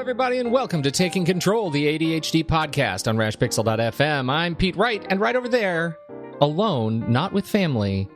everybody, and welcome to Taking Control, the ADHD podcast on rashpixel.fm. I'm Pete Wright, and right over there, alone, not with family,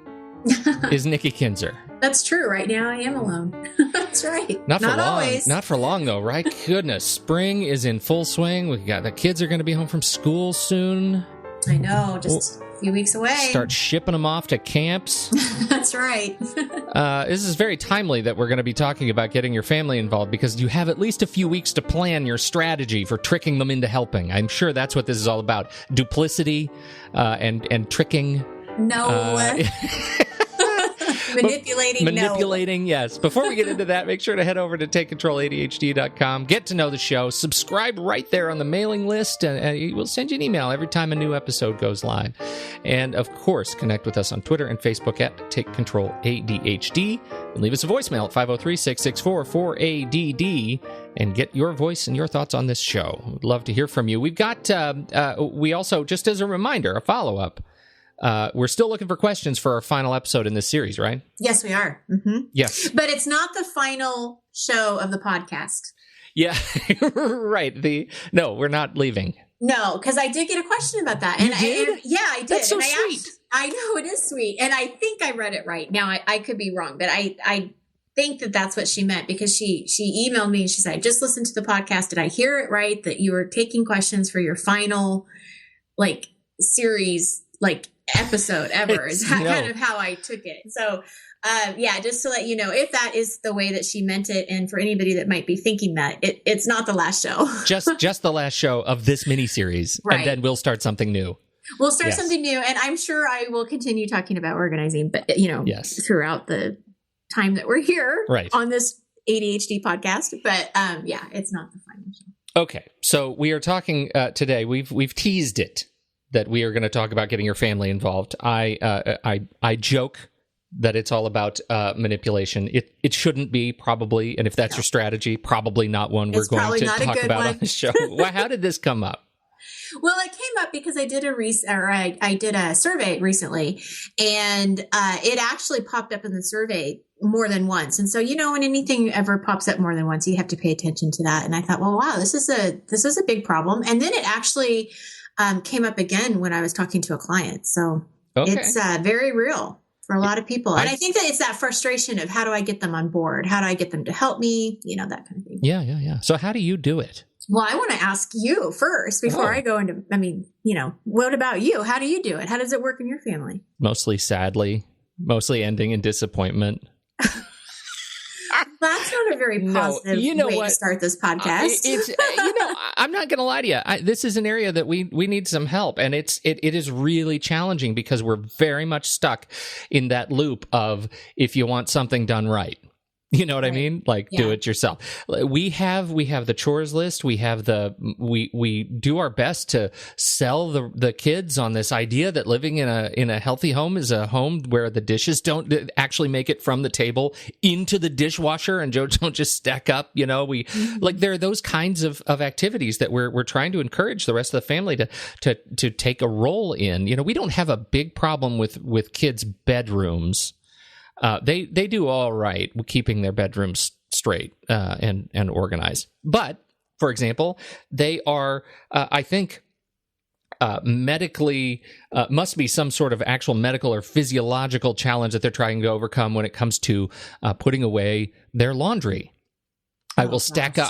is Nikki Kinzer. That's true. Right now, I am alone. That's right. Not long. Always. Not for long, though, right? Goodness, spring is in full swing. We got the kids are going to be home from school soon. I know, just a few weeks away. Start shipping them off to camps. That's right. This is very timely that we're going to be talking about getting your family involved because you have at least a few weeks to plan your strategy for tricking them into helping. I'm sure that's what this is all about. Duplicity and tricking. No. Manipulating, yes. Before we get into that, make sure to head over to TakeControlADHD.com, get to know the show, subscribe right there on the mailing list, and we'll send you an email every time a new episode goes live. And, of course, connect with us on Twitter and Facebook at TakeControlADHD, and leave us a voicemail at 503-664-4ADD, and get your voice and your thoughts on this show. We'd love to hear from you. We've got, we also, just as a reminder, a follow-up, we're still looking for questions for our final episode in this series, right? Yes, we are. Mm-hmm. Yes. But it's not the final show of the podcast. Yeah, right. No, we're not leaving. No, because I did get a question about that. You did? Yeah, I did. That's so and sweet. I know, it is sweet. And I think I read it right. Now, I could be wrong, but I think that that's what she meant because she emailed me and she said, I just listened to the podcast. Did I hear it right? That you were taking questions for your final, series, episode ever is kind of how I took it. So, just to let you know, if that is the way that she meant it, and for anybody that might be thinking that, it's not the last show. just the last show of this miniseries, right. And then we'll start something new. We'll start something new, and I'm sure I will continue talking about organizing, but yes. Throughout the time that we're here on this ADHD podcast. But it's not the final show. Okay, so we are talking today. We've teased it that we are going to talk about getting your family involved. I joke that it's all about manipulation. It shouldn't be, probably, and if that's your strategy, probably not one we're going to talk about on the show. Well, how did this come up? Well, it came up because I did I did a survey recently, and it actually popped up in the survey more than once. And so, when anything ever pops up more than once, you have to pay attention to that. And I thought, well, wow, this is a big problem. And then it actually came up again when I was talking to a client. So it's very real for a lot of people. And I think that it's that frustration of how do I get them on board? How do I get them to help me? That kind of thing. Yeah. So how do you do it? Well, I want to ask you first before I go into, what about you? How do you do it? How does it work in your family? Mostly sadly, mostly ending in disappointment. That's not a very positive way to start this podcast. I'm not going to lie to you. This is an area that we need some help, and it is really challenging because we're very much stuck in that loop of if you want something done right. You know what I mean? Do it yourself. We have the chores list. We have we do our best to sell the kids on this idea that living in a healthy home is a home where the dishes don't actually make it from the table into the dishwasher and don't just stack up. There are those kinds of activities that we're trying to encourage the rest of the family to take a role in. We don't have a big problem with kids' bedrooms. They do all right with keeping their bedrooms straight and organized. But, for example, they are, I think, medically, must be some sort of actual medical or physiological challenge that they're trying to overcome when it comes to putting away their laundry. I will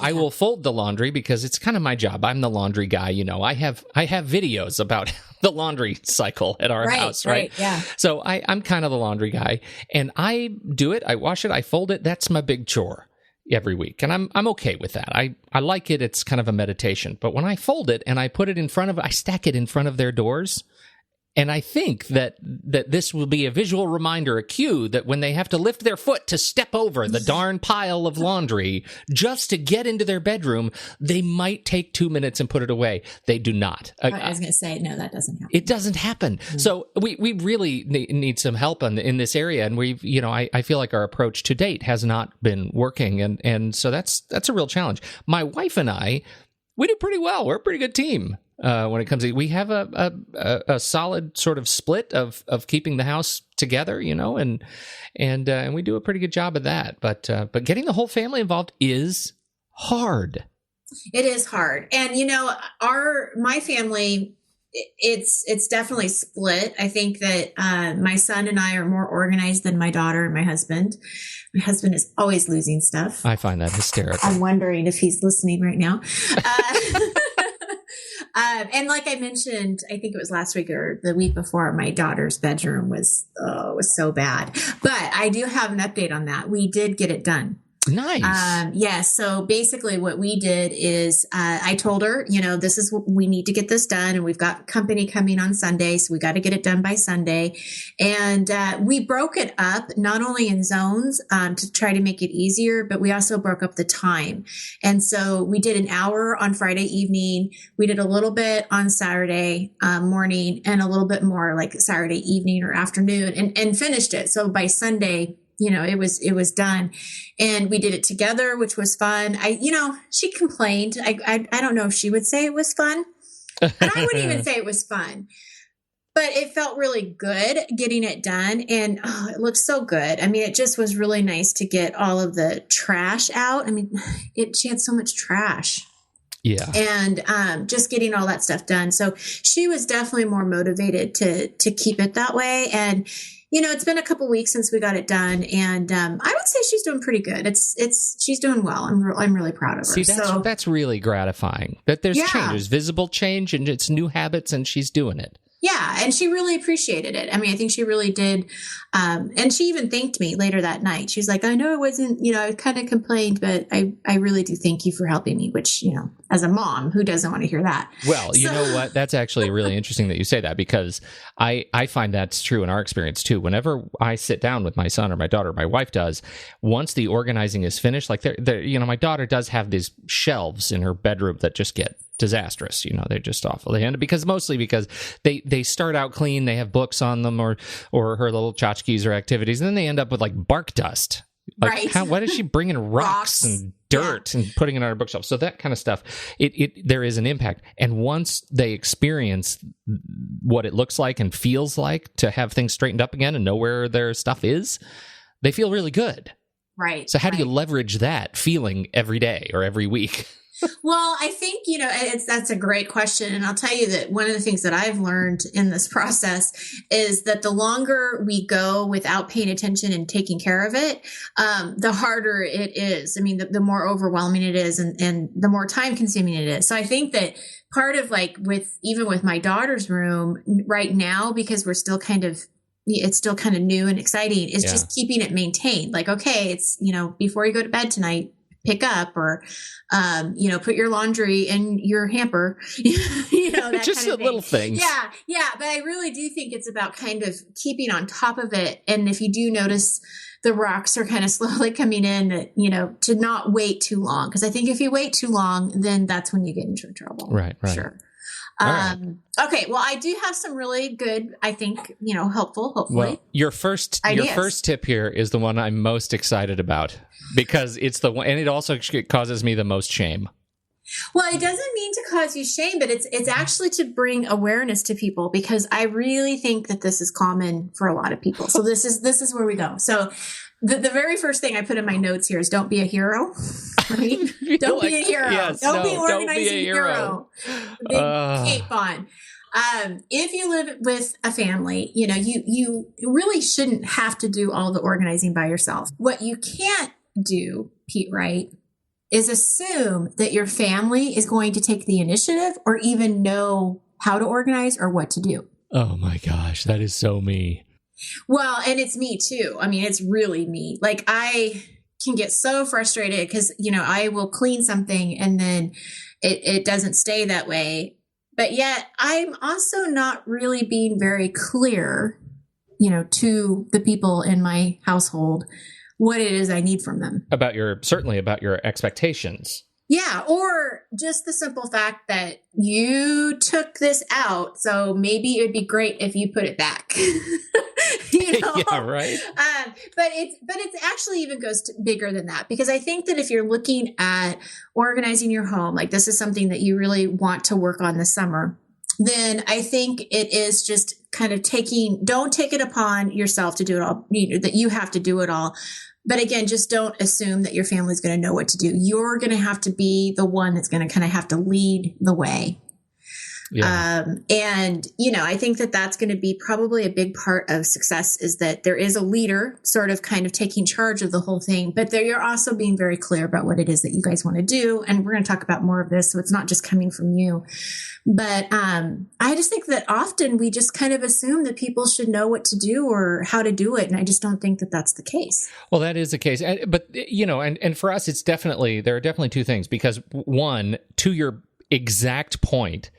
I will fold the laundry because it's kind of my job. I'm the laundry guy. I have videos about the laundry cycle at our house, right? Yeah. So I'm kind of the laundry guy, and I do it. I wash it. I fold it. That's my big chore every week, and I'm okay with that. I like it. It's kind of a meditation. But when I fold it and I stack it in front of their doors. And I think that this will be a visual reminder, a cue, that when they have to lift their foot to step over the darn pile of laundry just to get into their bedroom, they might take 2 minutes and put it away. They do not. I was going to say, no, that doesn't happen. It doesn't happen. Mm-hmm. So we really need some help in this area. And I feel like our approach to date has not been working. And so that's a real challenge. My wife and I, we do pretty well. We're a pretty good team. When it comes to, we have a solid sort of split of keeping the house together, and we do a pretty good job of that. But getting the whole family involved is hard. It is hard. And, my family, it's definitely split. I think that my son and I are more organized than my daughter and my husband. My husband is always losing stuff. I find that hysterical. I'm wondering if he's listening right now. And like I mentioned, I think it was last week or the week before, my daughter's bedroom was so bad. But I do have an update on that. We did get it done. Nice. Yeah. So basically what we did is, I told her, this is what we need to get this done. And we've got company coming on Sunday. So we got to get it done by Sunday. And, we broke it up not only in zones, to try to make it easier, but we also broke up the time. And so we did an hour on Friday evening. We did a little bit on Saturday, morning, and a little bit more like Saturday evening or afternoon, and finished it. So by Sunday, it was done, and we did it together, which was fun. She complained. I don't know if she would say it was fun, and I wouldn't even say it was fun, but it felt really good getting it done. And it looked so good. I mean, it just was really nice to get all of the trash out. I mean, she had so much trash. Yeah. And just getting all that stuff done. So she was definitely more motivated to keep it that way. And it's been a couple weeks since we got it done, and I would say she's doing pretty good. She's doing well. I'm really proud of her. See, that's really gratifying. That there's change, there's visible change, and it's new habits, and she's doing it. Yeah, and she really appreciated it. I mean, I think she really did. And she even thanked me later that night. She was like, I know it wasn't, I kind of complained, but I really do thank you for helping me, which, as a mom, who doesn't want to hear that? Well, you know what? That's actually really interesting that you say that, because I find that's true in our experience too. Whenever I sit down with my son or my daughter, my wife does, once the organizing is finished, like my daughter does have these shelves in her bedroom that just get disastrous. They're just awful. They end up because they start out clean, they have books on them or her little tchotchkes or activities, and then they end up with like bark dust. Like, right. Why does she bring in rocks and dirt and putting it on her bookshelf? So that kind of stuff, there is an impact. And once they experience what it looks like and feels like to have things straightened up again and know where their stuff is, they feel really good. Right. So how do you leverage that feeling every day or every week? Well, I think, that's a great question. And I'll tell you that one of the things that I've learned in this process is that the longer we go without paying attention and taking care of it, the harder it is. I mean, the more overwhelming it is, and the more time consuming it is. So I think that part of even with my daughter's room right now, because it's still kind of new and exciting, is just keeping it maintained. Like, okay, it's, before you go to bed tonight, pick up, or, put your laundry in your hamper, that just kind of little things. Yeah. Yeah. But I really do think it's about kind of keeping on top of it. And if you do notice the rocks are kind of slowly coming in, to not wait too long. Cause I think if you wait too long, then that's when you get into trouble. Right. Sure. Right. Okay. Well, I do have some really good, I think, helpful, hopefully. Well, your first tip here is the one I'm most excited about, because it's the one, and it also causes me the most shame. Well, it doesn't mean to cause you shame, but it's actually to bring awareness to people, because I really think that this is common for a lot of people. So this is where we go. So the very first thing I put in my notes here is don't be a hero. Right? Don't be a hero. Yes, don't be organizing don't be a hero. Big cape on. If you live with a family, you really shouldn't have to do all the organizing by yourself. What you can't do, Pete Wright, is assume that your family is going to take the initiative or even know how to organize or what to do. Oh my gosh, that is so me. Well, and it's me too. I mean, it's really me. Like, I can get so frustrated because, I will clean something and then it doesn't stay that way. But yet I'm also not really being very clear, to the people in my household what it is I need from them. Certainly about your expectations. Yeah. Or just the simple fact that you took this out. So maybe it'd be great if you put it back. Yeah, right. But it's actually even goes bigger than that, because I think that if you're looking at organizing your home, like this is something that you really want to work on this summer, then I think it is just kind of don't take it upon yourself to do it all, that you have to do it all. But again, just don't assume that your family's going to know what to do. You're going to have to be the one that's going to kind of have to lead the way. Yeah. And, I think that that's going to be probably a big part of success, is that there is a leader sort of kind of taking charge of the whole thing, but you're also being very clear about what it is that you guys want to do. And we're going to talk about more of this. So it's not just coming from you. But I just think that often we just kind of assume that people should know what to do or how to do it. And I just don't think that that's the case. Well, that is the case. But, and for us, there are definitely two things, because one, to your exact point,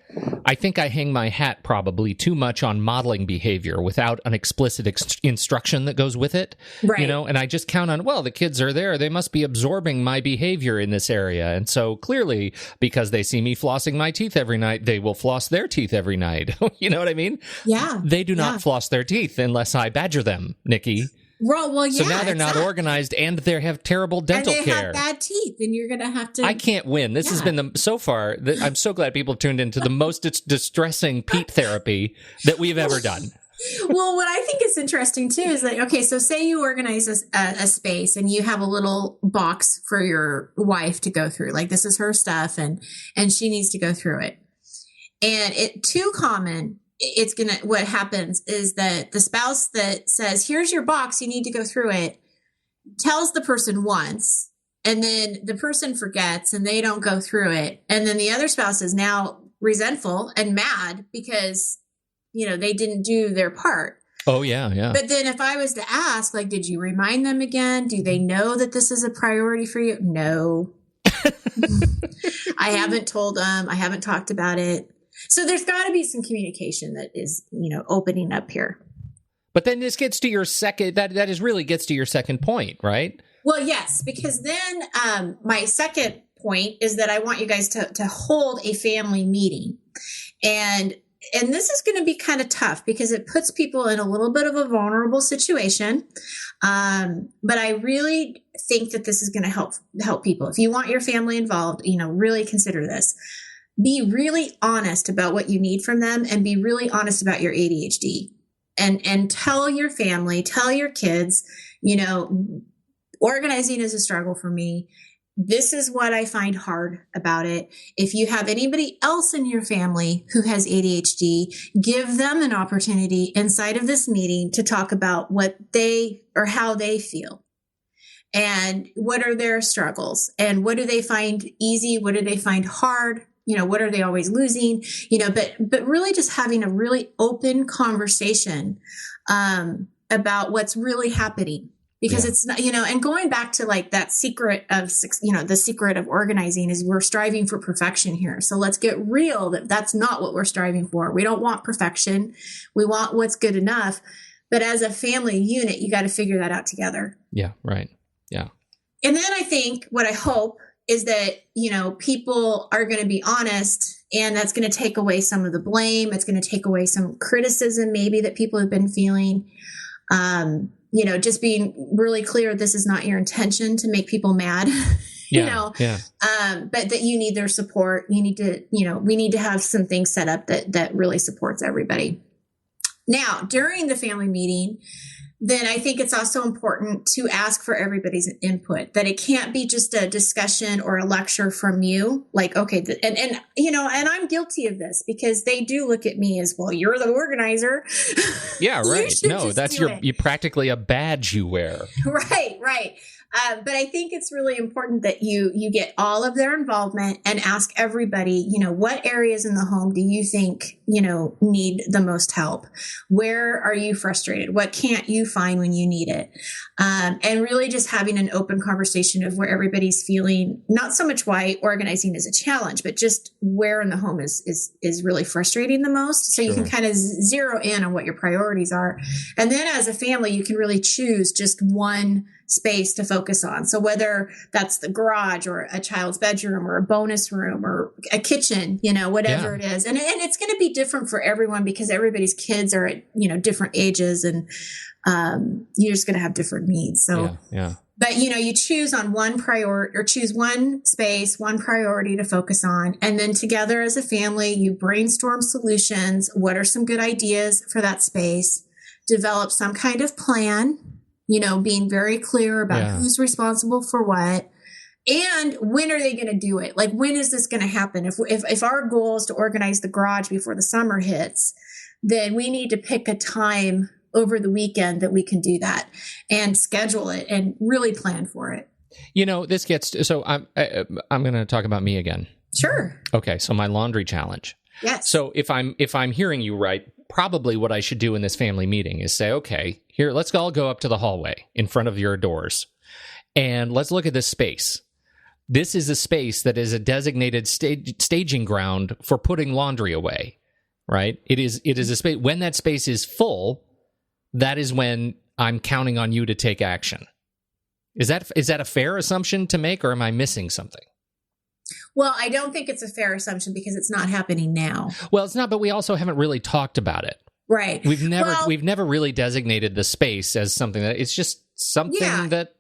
I think I hang my hat probably too much on modeling behavior without an explicit instruction that goes with it. Right. And I just count on, well, the kids are there, they must be absorbing my behavior in this area. And so clearly, because they see me flossing my teeth every night, they will floss their teeth every night. You know what I mean? Yeah. They do not floss their teeth unless I badger them, Nikki. Well, yeah. So now they're not organized, and they have terrible dental and they care. Have bad teeth, and you're going to have to. I can't win. This has been so far. I'm so glad people have tuned into the most distressing Pete therapy that we've ever done. Well, what I think is interesting too is that, okay, so say you organize a space and you have a little box for your wife to go through. Like, this is her stuff, and she needs to go through it. And too common. What happens is that the spouse that says, here's your box, you need to go through it, tells the person once, and then the person forgets and they don't go through it. And then the other spouse is now resentful and mad because, they didn't do their part. Oh, yeah, yeah. But then if I was to ask, like, did you remind them again? Do they know that this is a priority for you? No. I haven't told them. I haven't talked about it. So there's got to be some communication that is, opening up here. But then this gets to your second, that is really gets to your second point, right? Well, yes, because then my second point is that I want you guys to hold a family meeting. And this is going to be kind of tough because it puts people in a little bit of a vulnerable situation. But I really think that this is going to help people. If you want your family involved, really consider this. Be really honest about what you need from them, and be really honest about your ADHD, and tell your family, tell your kids, organizing is a struggle for me. This is what I find hard about it. If you have anybody else in your family who has ADHD, give them an opportunity inside of this meeting to talk about what they or how they feel. And what are their struggles, and what do they find easy? What do they find hard? What are they always losing? But really just having a really open conversation about what's really happening, because it's not, and going back to like that secret of, the secret of organizing is we're striving for perfection here. So let's get real that that's not what we're striving for. We don't want perfection. We want what's good enough. But as a family unit, you got to figure that out together. Yeah. Right. Yeah. And then I think what I hope is that, people are going to be honest, and that's going to take away some of the blame. It's going to take away some criticism maybe that people have been feeling. Just being really clear, this is not your intention to make people mad, but that you need their support. You need to, we need to have some things set up that really supports everybody. Now, during the family meeting, then I think it's also important to ask for everybody's input, that it can't be just a discussion or a lecture from you. Like, okay. And I'm guilty of this because they do look at me as, well, you're the organizer. Yeah, right. No, that's you practically a badge you wear. Right. But I think it's really important that you get all of their involvement and ask everybody, what areas in the home do you think, need the most help? Where are you frustrated? What can't you find when you need it? And really just having an open conversation of where everybody's feeling, not so much why organizing is a challenge, but just where in the home is really frustrating the most. So you can kind of zero in on what your priorities are. And then as a family, you can really choose just one space to focus on. So whether that's the garage or a child's bedroom or a bonus room or a kitchen, whatever it is. And it's going to be different for everyone because everybody's kids are at, different ages, and you're just going to have different needs. So, but you choose on one priority, or choose one space, one priority to focus on. And then together as a family, you brainstorm solutions. What are some good ideas for that space? Develop some kind of plan. being very clear about Yeah. who's responsible for what. And when are they going to do it? Like, when is this going to happen? If our goal is to organize the garage before the summer hits, then we need to pick a time over the weekend that we can do that and schedule it and really plan for it. This gets so I'm going to talk about me again. Sure. Okay, so my laundry challenge. Yes. So if I'm hearing you right, probably what I should do in this family meeting is say, okay, here, let's all go up to the hallway in front of your doors, and let's look at this space. This is a space that is a designated staging ground for putting laundry away, right? It is a space. When that space is full, that is when I'm counting on you to take action. Is that a fair assumption to make, or am I missing something? Well, I don't think it's a fair assumption because it's not happening now. Well, it's not, but we also haven't really talked about it. Right. We've never really designated the space as something that it's just something that,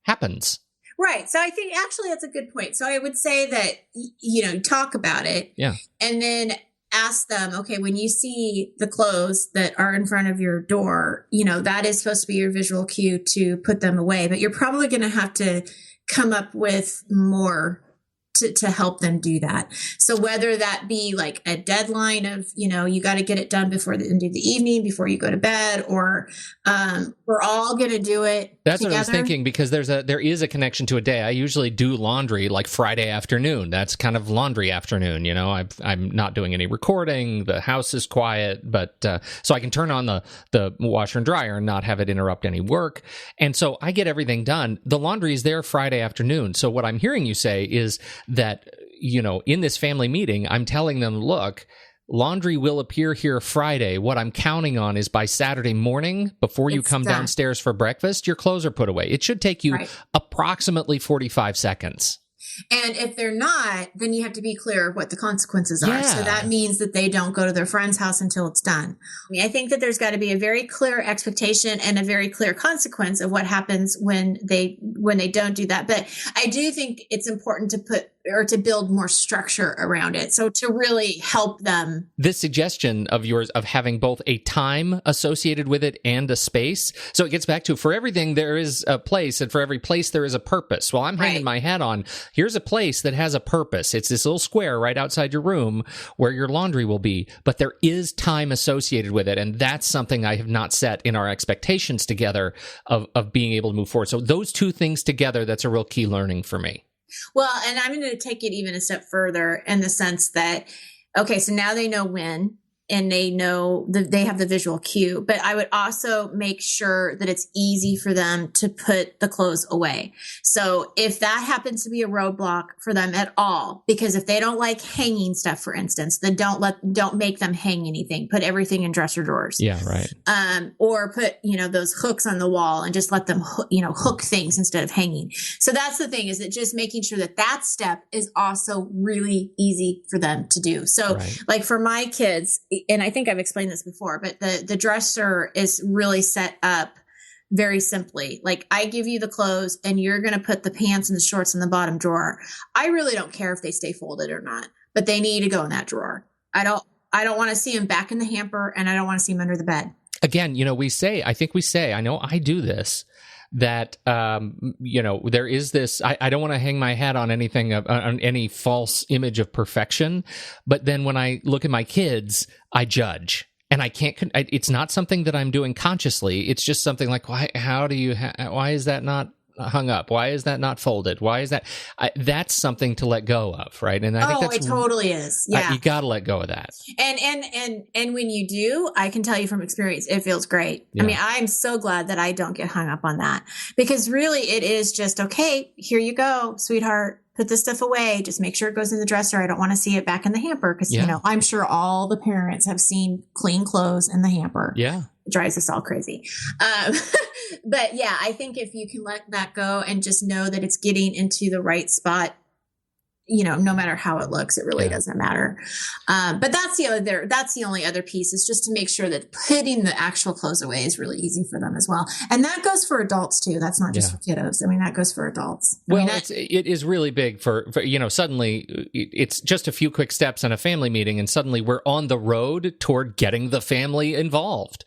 happens. Right. So I think actually that's a good point. So I would say that, talk about it. Yeah. And then ask them, okay, when you see the clothes that are in front of your door, that is supposed to be your visual cue to put them away, but you're probably going to have to come up with more to help them do that. So whether that be like a deadline of, you got to get it done before the end of the evening, before you go to bed, or we're all going to do it That's together. what I was thinking, because there is a connection to a day. I usually do laundry like Friday afternoon. That's kind of laundry afternoon. I'm not doing any recording. The house is quiet, but so I can turn on the washer and dryer and not have it interrupt any work. And so I get everything done. The laundry is there Friday afternoon. So what I'm hearing you say is that, in this family meeting, I'm telling them, look, laundry will appear here Friday. What I'm counting on is by Saturday morning, before you come downstairs for breakfast, your clothes are put away. It should take you approximately 45 seconds. And if they're not, then you have to be clear what the consequences are. Yeah. So that means that they don't go to their friend's house until it's done. I think that there's got to be a very clear expectation and a very clear consequence of what happens when they don't do that. But I do think it's important to build more structure around it. So to really help them. This suggestion of yours of having both a time associated with it and a space. So it gets back to, for everything there is a place, and for every place there is a purpose. Well, I'm hanging my hat on, here's a place that has a purpose. It's this little square right outside your room where your laundry will be, but there is time associated with it. And that's something I have not set in our expectations together of being able to move forward. So those two things together, that's a real key learning for me. Well, and I'm going to take it even a step further in the sense that, okay, so now they know when, and they know that they have the visual cue, but I would also make sure that it's easy for them to put the clothes away. So if that happens to be a roadblock for them at all, because if they don't like hanging stuff, for instance, then don't make them hang anything, put everything in dresser drawers. Yeah, right. Or put, those hooks on the wall and just let them, hook things instead of hanging. So that's the thing, is that just making sure that step is also really easy for them to do. So like for my kids, and I think I've explained this before, but the dresser is really set up very simply. Like, I give you the clothes and you're going to put the pants and the shorts in the bottom drawer. I really don't care if they stay folded or not, but they need to go in that drawer. I don't want to see them back in the hamper, and I don't want to see them under the bed. Again, I know I do this, that, there is this, I don't want to hang my hat on anything, on any false image of perfection. But then when I look at my kids, I judge, and I can't, it's not something that I'm doing consciously. It's just something like, why is that not hung up? Why is that not folded? Why is that? That's something to let go of, right? And I think that's it totally is. Yeah, you got to let go of that. And when you do, I can tell you from experience, it feels great. Yeah. I mean, I'm so glad that I don't get hung up on that, because really it is just, okay, here you go, sweetheart. Put this stuff away. Just make sure it goes in the dresser. I don't want to see it back in the hamper, because, I'm sure all the parents have seen clean clothes in the hamper. Yeah. It drives us all crazy. But yeah, I think if you can let that go and just know that it's getting into the right spot, no matter how it looks, it really doesn't matter. But that's the only other piece, is just to make sure that putting the actual clothes away is really easy for them as well. And that goes for adults too. That's not just for kiddos. I mean, that goes for adults. It is really big for suddenly it's just a few quick steps in a family meeting, and suddenly we're on the road toward getting the family involved.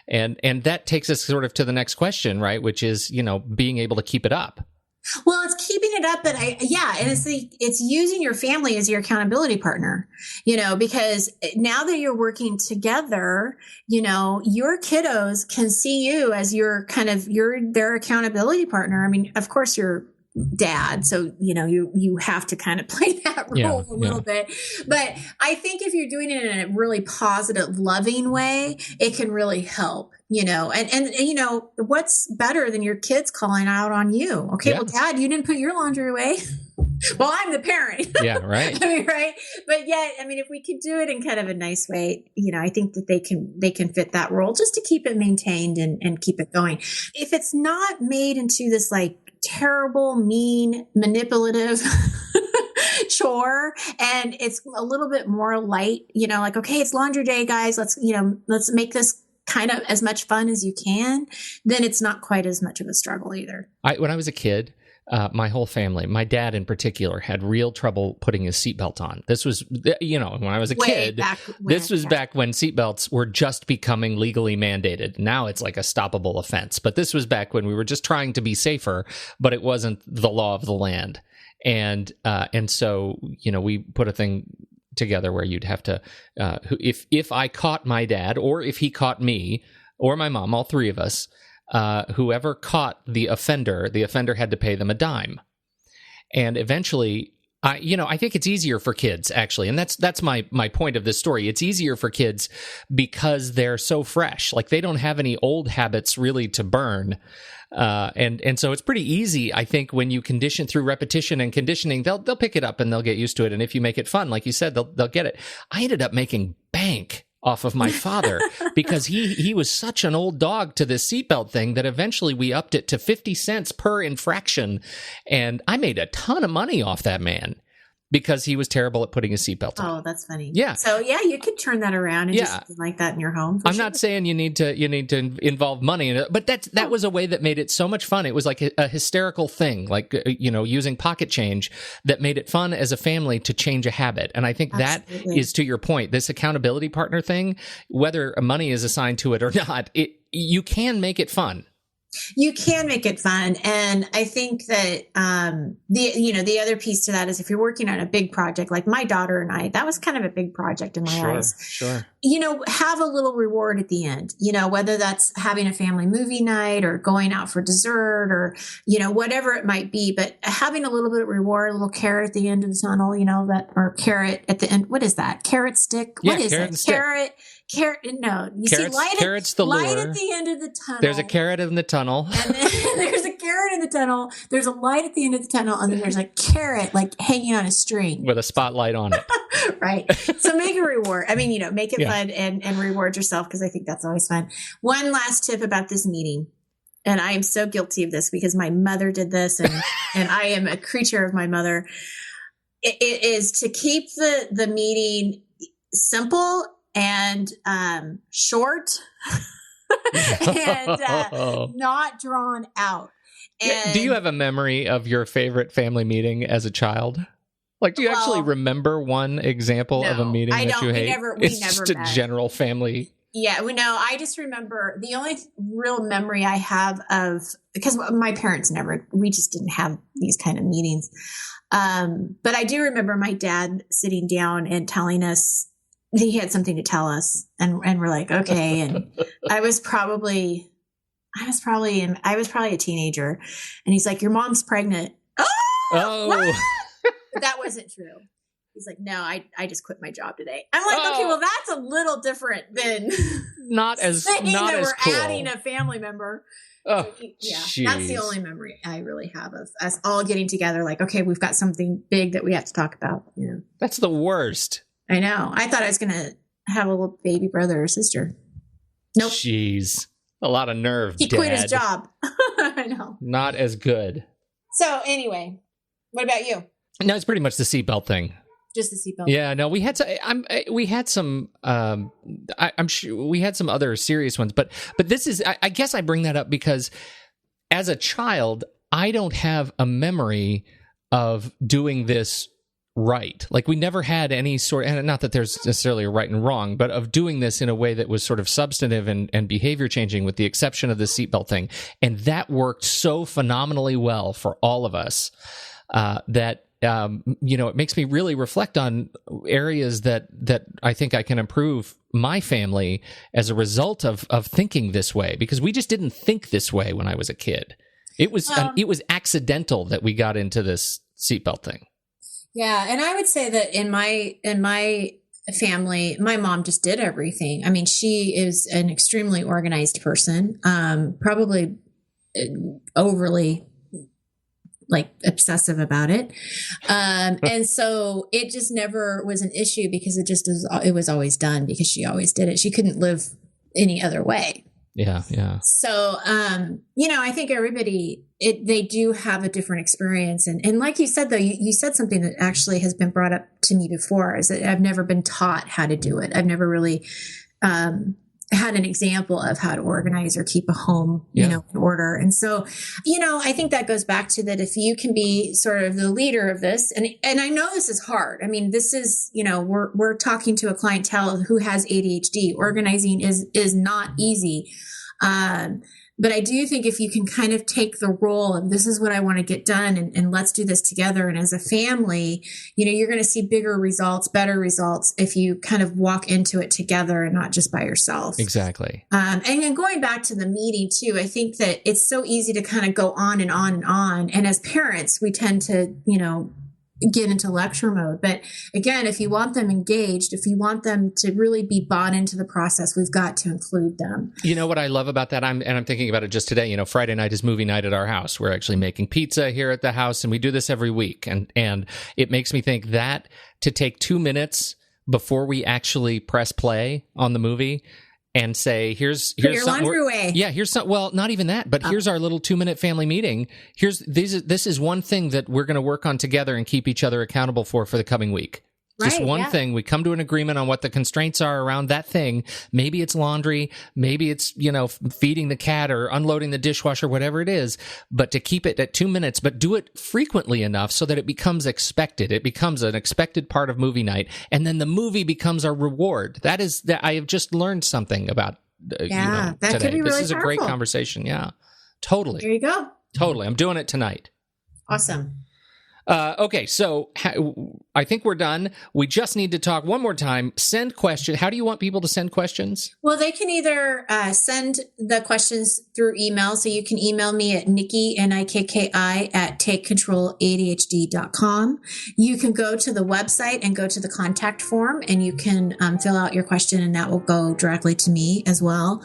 And that takes us sort of to the next question, right? Which is, being able to keep it up. Well, it's keeping it up, but and it's using your family as your accountability partner, because now that you're working together, your kiddos can see you as their accountability partner. I mean, of course you're dad, so you have to kind of play that role a little bit, but I think if you're doing it in a really positive, loving way, it can really help, and what's better than your kids calling out on you? Okay, well, Dad, you didn't put your laundry away. Well, I'm the parent. Yeah, right. I mean, right. But yet, I mean, if we could do it in kind of a nice way, I think that they can fit that role just to keep it maintained and keep it going. If it's not made into this like terrible, mean, manipulative chore, and it's a little bit more light, like, okay, it's laundry day, guys. Let's make this kind of as much fun as you can, then it's not quite as much of a struggle either. When I was a kid, my whole family, my dad in particular, had real trouble putting his seatbelt on. This was, when I was a kid, this was back when seatbelts were just becoming legally mandated. Now it's like a stoppable offense. But this was back when we were just trying to be safer, but it wasn't the law of the land. And so, we put a thing together where you'd have to, if I caught my dad, or if he caught me or my mom, all three of us, whoever caught the offender had to pay them a dime. And eventually, I think it's easier for kids, actually. And that's my point of this story. It's easier for kids because they're so fresh. Like, they don't have any old habits really to burn. And so it's pretty easy, I think, when you condition through repetition and conditioning, they'll pick it up and they'll get used to it. And if you make it fun, like you said, they'll get it. I ended up making bank off of my father because he was such an old dog to this seatbelt thing that eventually we upped it to 50 cents per infraction. And I made a ton of money off that man because he was terrible at putting his seatbelt on. Oh, that's funny. Yeah. So you could turn that around and just like that in your home. I'm not saying you need to involve money in it, but that was a way that made it so much fun. It was like a hysterical thing, like, using pocket change that made it fun as a family to change a habit. And I think Absolutely. That is, to your point, this accountability partner thing, whether money is assigned to it or not, you can make it fun. You can make it fun. And I think that, the other piece to that is if you're working on a big project, like my daughter and I, that was kind of a big project in my eyes. Sure. Have a little reward at the end, whether that's having a family movie night or going out for dessert or, whatever it might be, but having a little bit of reward, a little carrot at the end of the tunnel, or carrot at the end. What is that? Carrot stick? What is it? Carrot. No, you see light at the end of the tunnel. There's a carrot in the tunnel. And then there's a carrot in the tunnel. There's a light at the end of the tunnel. And then there's a carrot like hanging on a string. With a spotlight on it. Right. So make a reward. I mean, make it fun and reward yourself, because I think that's always fun. One last tip about this meeting. And I am so guilty of this because my mother did this and I am a creature of my mother. It is to keep the meeting simple and short and not drawn out. And do you have a memory of your favorite family meeting as a child? Like, do you actually remember one example of a meeting that you hate? It's just a general family. Yeah, I just remember the only real memory I have of, because my parents we just didn't have these kind of meetings. But I do remember my dad sitting down and telling us he had something to tell us, and we're like, okay. And I was probably a teenager, and he's like, your mom's pregnant. Oh. What? But that wasn't true. He's like, no, I just quit my job today. I'm like, okay, well, that's a little different than not as cool. Adding a family member. Oh, yeah, that's the only memory I really have of us all getting together. Like, okay, we've got something big that we have to talk about. That's the worst. I know. I thought I was going to have a little baby brother or sister. Nope. Jeez. A lot of nerve, He quit his job. I know. Not as good. So anyway, what about you? No, it's pretty much the seatbelt thing. Just the seatbelt. Yeah, no, we had some I'm sure we had some other serious ones, but this is, I guess I bring that up because as a child, I don't have a memory of doing this right. Like we never had any sort, and not that there's necessarily a right and wrong, but of doing this in a way that was sort of substantive and behavior changing, with the exception of the seatbelt thing. And that worked so phenomenally well for all of us that it makes me really reflect on areas that I think I can improve my family as a result of thinking this way, because we just didn't think this way when I was a kid. It was accidental that we got into this seatbelt thing. Yeah, and I would say that in my family, my mom just did everything. I mean, she is an extremely organized person, probably overly obsessive about it. And so it just never was an issue because it was always done because she always did it. She couldn't live any other way. Yeah. Yeah. So, I think everybody, they do have a different experience. And like you said, though, you said something that actually has been brought up to me before, is that I've never been taught how to do it. I've never really, had an example of how to organize or keep a home, in order. And so, I think that goes back to that if you can be sort of the leader of this, and I know this is hard. I mean, this is, we're talking to a clientele who has ADHD. Organizing is not easy. But I do think if you can kind of take the role of this is what I want to get done and let's do this together. And as a family, you're going to see bigger results, better results if you kind of walk into it together and not just by yourself. Exactly. And then going back to the meeting too, I think that it's so easy to kind of go on and on and on. And as parents, we tend to, get into lecture mode. But again, if you want them engaged, if you want them to really be bought into the process, we've got to include them. You know what I love about that? I'm thinking about it just today. Friday night is movie night at our house. We're actually making pizza here at the house, and we do this every week. And it makes me think that to take 2 minutes before we actually press play on the movie and say, here's your laundry away. Yeah, here's some. Well, not even that, but here's our little 2-minute family meeting. This is one thing that we're going to work on together and keep each other accountable for the coming week. Just one thing. We come to an agreement on what the constraints are around that thing. Maybe it's laundry. Maybe it's, feeding the cat or unloading the dishwasher, whatever it is. But to keep it at 2 minutes, but do it frequently enough so that it becomes expected. It becomes an expected part of movie night. And then the movie becomes our reward. That I have just learned something about, that today. Could be really This is powerful. A great conversation. Yeah, totally. There you go. Totally. I'm doing it tonight. Awesome. Okay, so I think we're done. We just need to talk one more time. Send questions. How do you want people to send questions? Well, they can either send the questions through email. So you can email me at Nikki, Nikki, at takecontroladhd.com. You can go to the website and go to the contact form, and you can fill out your question, and that will go directly to me as well.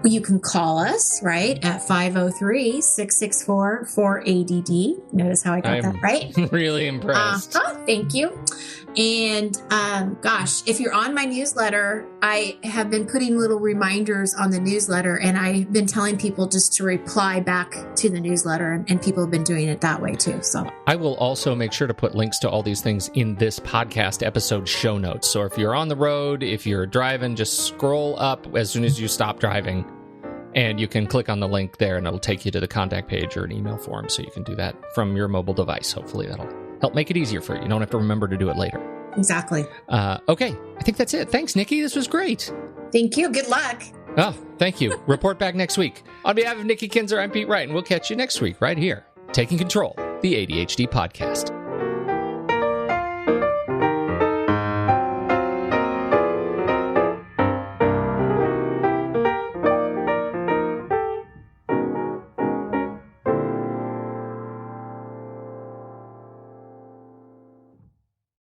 You can call us, right, at 503-664-4ADD. Notice how I got that right? Really impressed. Thank you. And if you're on my newsletter, I have been putting little reminders on the newsletter, and I've been telling people just to reply back to the newsletter, and people have been doing it that way too. So I will also make sure to put links to all these things in this podcast episode show notes. So if you're on the road, if you're driving, just scroll up as soon as you stop driving, and you can click on the link there, and it'll take you to the contact page or an email form, so you can do that from your mobile device. Hopefully that'll help make it easier for you. You don't have to remember to do it later. Exactly. Okay, I think that's it. Thanks, Nikki. This was great. Thank you. Good luck. Oh, thank you. Report back next week. On behalf of Nikki Kinzer, I'm Pete Wright, and we'll catch you next week right here, Taking Control, the ADHD podcast.